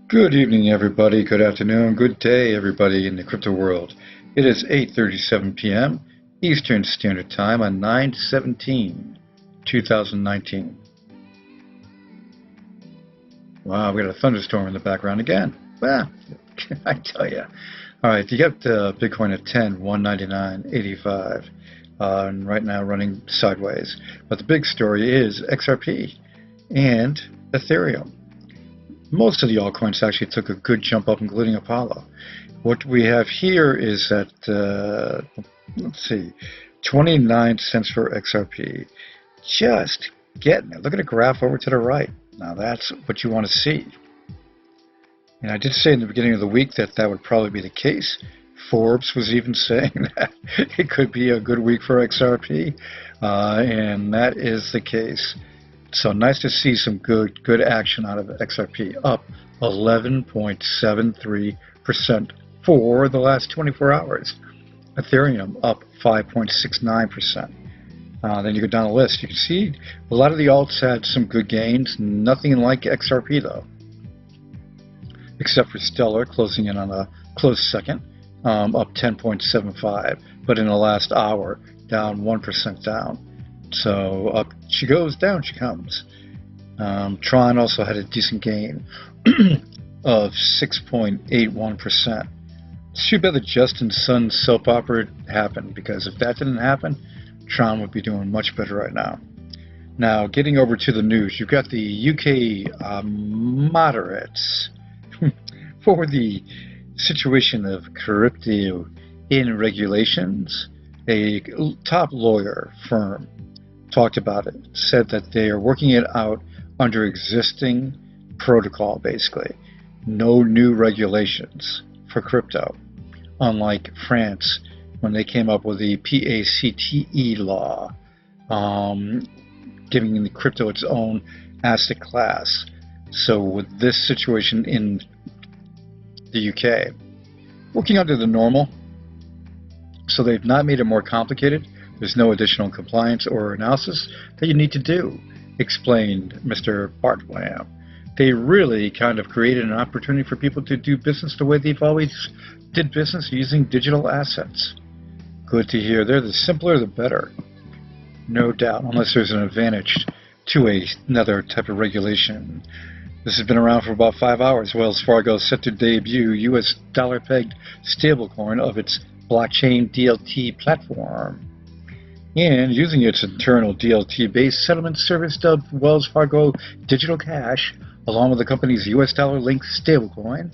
Good evening, everybody. Good afternoon. Good day, everybody in the crypto world. It is 8:37 p.m. Eastern Standard Time on 9/17/2019. Wow, we got a thunderstorm in the background again. Well, I tell you. All right, you got Bitcoin at 199.85, and right now running sideways. But the big story is XRP and Ethereum. Most of the altcoins actually took a good jump up, including Apollo. What we have here is that, let's see, 29 cents for XRP. Just getting it. Look at the graph over to the right. Now that's what you want to see. And I did say in the beginning of the week that that would probably be the case. Forbes was even saying that it could be a good week for XRP, and that is the case. So nice to see some good action out of XRP, up 11.73% for the last 24 hours. Ethereum up 5.69%. Then you go down the list. You can see a lot of the alts had some good gains. Nothing like XRP though, except for Stellar closing in on a close second, up 10.75. But in the last hour, down 1% down. So up she goes, down she comes. Tron also had a decent gain of 6.81%. It's too bad the Justin Sun soap opera happened, because if that didn't happen, Tron would be doing much better right now. Now, getting over to the news, you've got the UK moderates for the situation of crypto in regulations. A top lawyer firm talked about it, said that they are working it out under existing protocol, basically. No new regulations for crypto, unlike France when they came up with the PACTE law, giving the crypto its own asset class. So with this situation in the UK, working under the normal, so they've not made it more complicated. There's no additional compliance or analysis that you need to do, explained Mr. Bartlam. They really kind of created an opportunity for people to do business the way they've always did business, using digital assets. Good to hear. They're the simpler, the better. No doubt, unless there's an advantage to another type of regulation. This has been around for about 5 hours. Wells Fargo is set to debut U.S. dollar-pegged stablecoin of its blockchain DLT platform, and using its internal DLT-based settlement service dubbed Wells Fargo Digital Cash, along with the company's US dollar-linked stablecoin.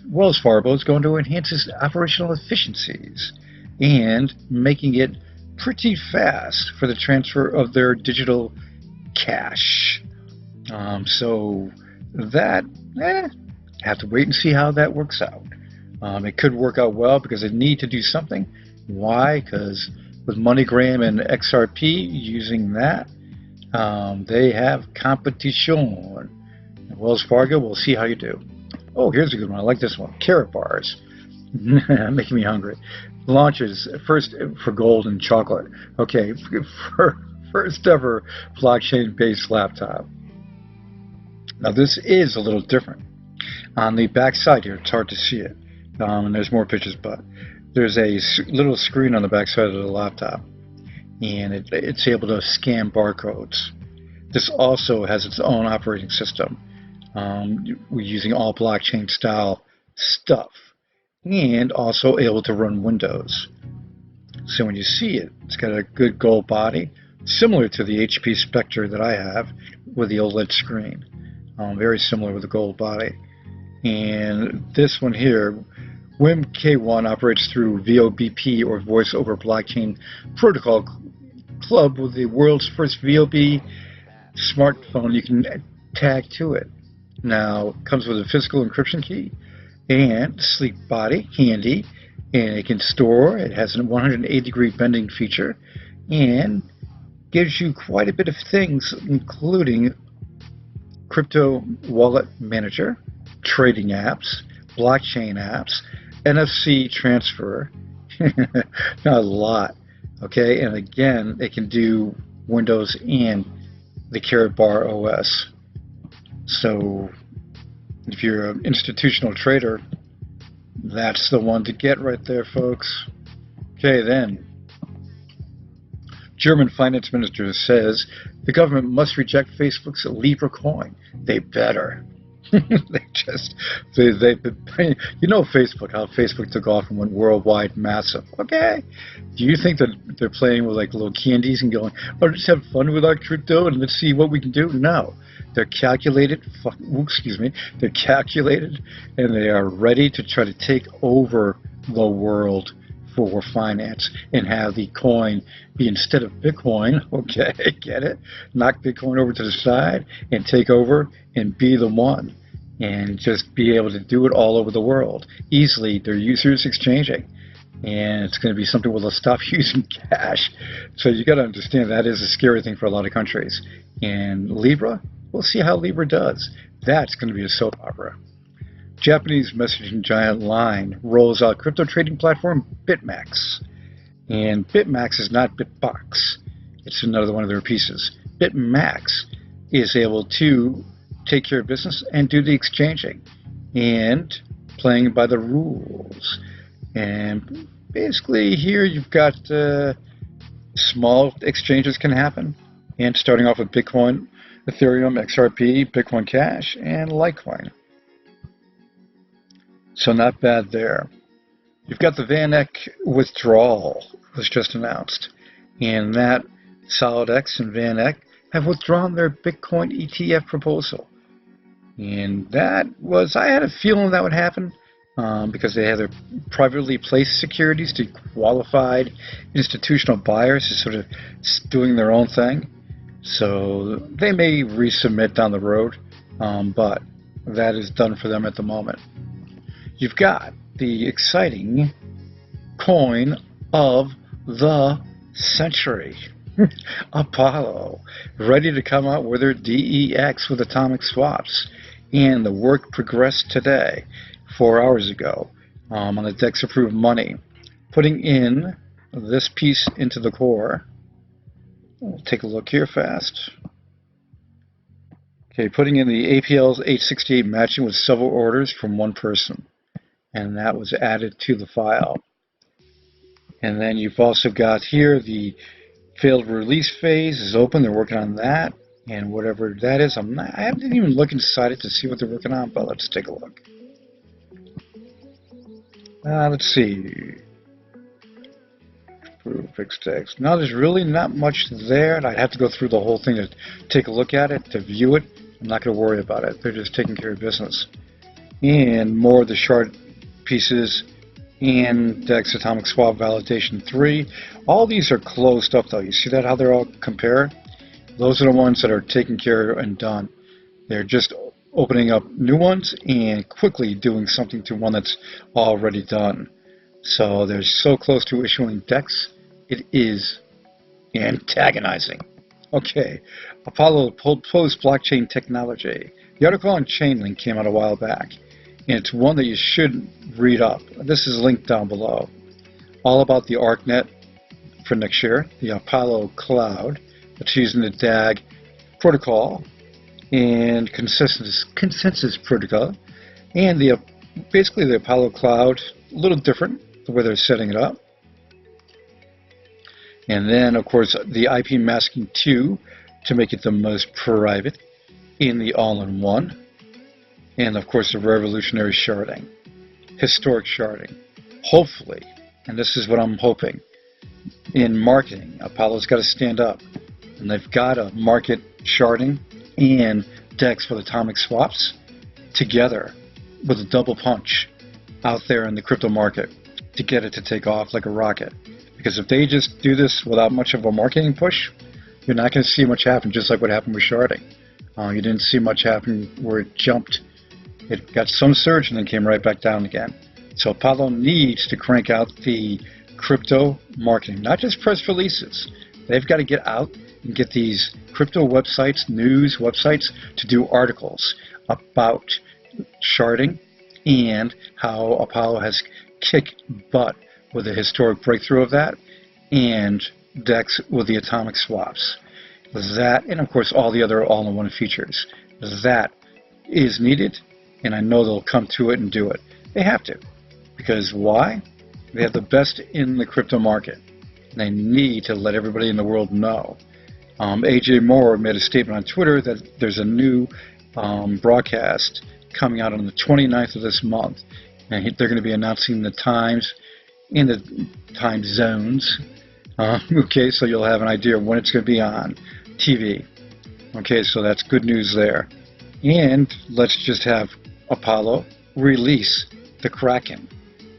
Wells Fargo is going to enhance its operational efficiencies and making it pretty fast for the transfer of their digital cash. So that, have to wait and see how that works out. It could work out well because they need to do something. Why? Because with MoneyGram and XRP using that, they have competition. And Wells Fargo, we'll see how you do. Oh, here's a good one. I like this one. Karatbars. Making me hungry. Launches first for gold and chocolate. Okay, for first ever blockchain-based laptop. Now this is a little different. On the back side here, it's hard to see it. And there's more pictures, but there's a little screen on the back side of the laptop, and it's able to scan barcodes. This also has its own operating system. We're using all blockchain style stuff, and also able to run Windows. So when you see it, it's got a good gold body, similar to the HP Spectre that I have with the OLED screen. Very similar with the gold body. And this one here, WIM-K1, operates through VOBP, or Voice over Blockchain Protocol Club, with the world's first VOB smartphone you can tag to it. Now, it comes with a physical encryption key and sleek body, handy, and it can store. It has a 180-degree bending feature and gives you quite a bit of things, including crypto wallet manager, trading apps, blockchain apps, NFC transfer, not a lot, okay? And again, it can do Windows and the Karatbar OS. So If you're an institutional trader, that's the one to get right there, folks. Okay, then. German finance minister says the government must reject Facebook's Libra coin. They better. they you know Facebook, how Facebook took off and went worldwide massive. Okay, do you think that they're playing with like little candies and going, oh, just have fun with our crypto and let's see what we can do? No, they're calculated. They're calculated, and they are ready to try to take over the world for finance and have the coin be, instead of Bitcoin, okay, get it? Knock Bitcoin over to the side and take over and be the one. And just be able to do it all over the world easily. Their users exchanging, and it's going to be something where they'll stop using cash. So you got to understand that is a scary thing for a lot of countries. And Libra, we'll see how Libra does. That's going to be a soap opera. Japanese messaging giant Line rolls out crypto trading platform BitMax, and BitMax is not BitBox. It's another one of their pieces. BitMax is able to take care of business and do the exchanging and playing by the rules. And basically here you've got small exchanges can happen, and starting off with Bitcoin, Ethereum, XRP, Bitcoin Cash, and Litecoin. So not bad there. You've got the VanEck withdrawal was just announced, and that SolidX and VanEck have withdrawn their Bitcoin ETF proposal. And that was, I had a feeling that would happen because they had their privately placed securities to qualified institutional buyers who sort of doing their own thing. So they may resubmit down the road, but that is done for them at the moment. You've got the exciting coin of the century. Apollo, ready to come out with their DEX with atomic swaps. And the work progressed today, 4 hours ago, on the DEX-approved money. Putting in this piece into the core. We'll take a look here fast. Okay, putting in the APL's 868 matching with several orders from one person. And that was added to the file. And then you've also got here the failed release phase is open. They're working on that. And whatever that is, I haven't even looked inside it to see what they're working on, but let's take a look. Let's see. Fixed text. Now there's really not much there, and I'd have to go through the whole thing to take a look at it, to view it. I'm not going to worry about it. They're just taking care of business. And more of the shard pieces and DEX Atomic Swap Validation 3. All these are closed up, though. You see that, how they're all compared? Those are the ones that are taken care of and done. They're just opening up new ones and quickly doing something to one that's already done. So they're so close to issuing DEX, it is antagonizing. Okay, Apollo proposed blockchain technology. The article on Chainlink came out a while back, and it's one that you should read up. This is linked down below. All about the ARKNET for next year, the Apollo Cloud, that's using the DAG protocol and consensus protocol, and the basically the Apollo Cloud, a little different the way they're setting it up. And then, of course, the IP masking 2 to make it the most private in the all-in-one. And, of course, the revolutionary sharding, historic sharding. Hopefully, and this is what I'm hoping, in marketing, Apollo's got to stand up. And they've got to market sharding and DEX with atomic swaps together with a double punch out there in the crypto market to get it to take off like a rocket. Because if they just do this without much of a marketing push, you're not going to see much happen, just like what happened with sharding. You didn't see much happen where it jumped. It got some surge and then came right back down again. So Apollo needs to crank out the crypto marketing, not just press releases. They've got to get out and get these crypto websites, news websites, to do articles about sharding and how Apollo has kicked butt with a historic breakthrough of that, and DEX with the atomic swaps. That, and of course all the other all-in-one features. That is needed, and I know they'll come to it and do it. They have to. Because why? They have the best in the crypto market. They need to let everybody in the world know. AJ Moore made a statement on Twitter that there's a new broadcast coming out on the 29th of this month. And they're going to be announcing the times and the time zones. Okay, so you'll have an idea of when it's going to be on TV. Okay, so that's good news there. And let's just have Apollo release the Kraken.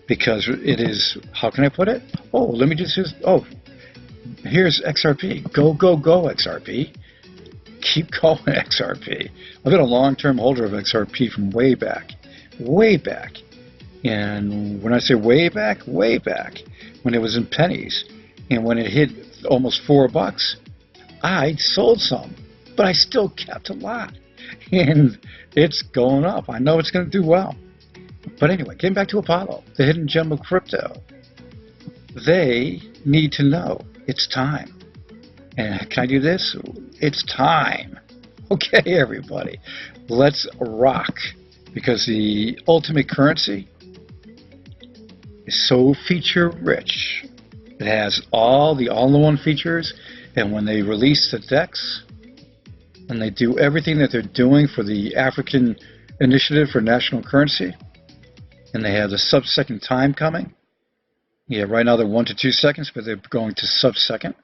Because it is, how can I put it? Oh, let me just, here's XRP. Go, go, go, XRP. Keep going, XRP. I've been a long-term holder of XRP from way back. Way back. And when I say way back, when it was in pennies. And when it hit almost $4, I sold some. But I still kept a lot. And it's going up. I know it's going to do well. But anyway, getting back to Apollo, the hidden gem of crypto. They need to know it's time. And can I do this? It's time. Okay, everybody, let's rock. Because the ultimate currency is so feature rich. It has all the all-in-one features. And when they release the Dex, and they do everything that they're doing for the African Initiative for National Currency, and they have the sub-second time coming. Yeah, right now they're 1 to 2 seconds, but they're going to sub-second.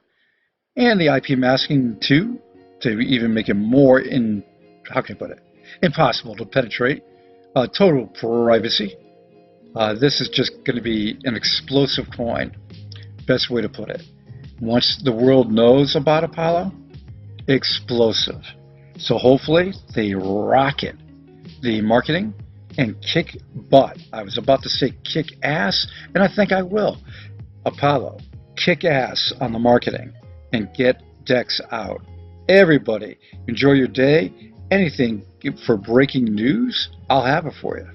And the IP masking too, to even make it more how can I put it? Impossible to penetrate. Total privacy. This is just going to be an explosive coin. Best way to put it. Once the world knows about Apollo, explosive. So hopefully they rocket the marketing and kick butt. I was about to say kick ass, and I think I will. Apollo, kick ass on the marketing and get Dex out. Everybody, enjoy your day. Anything for breaking news, I'll have it for you.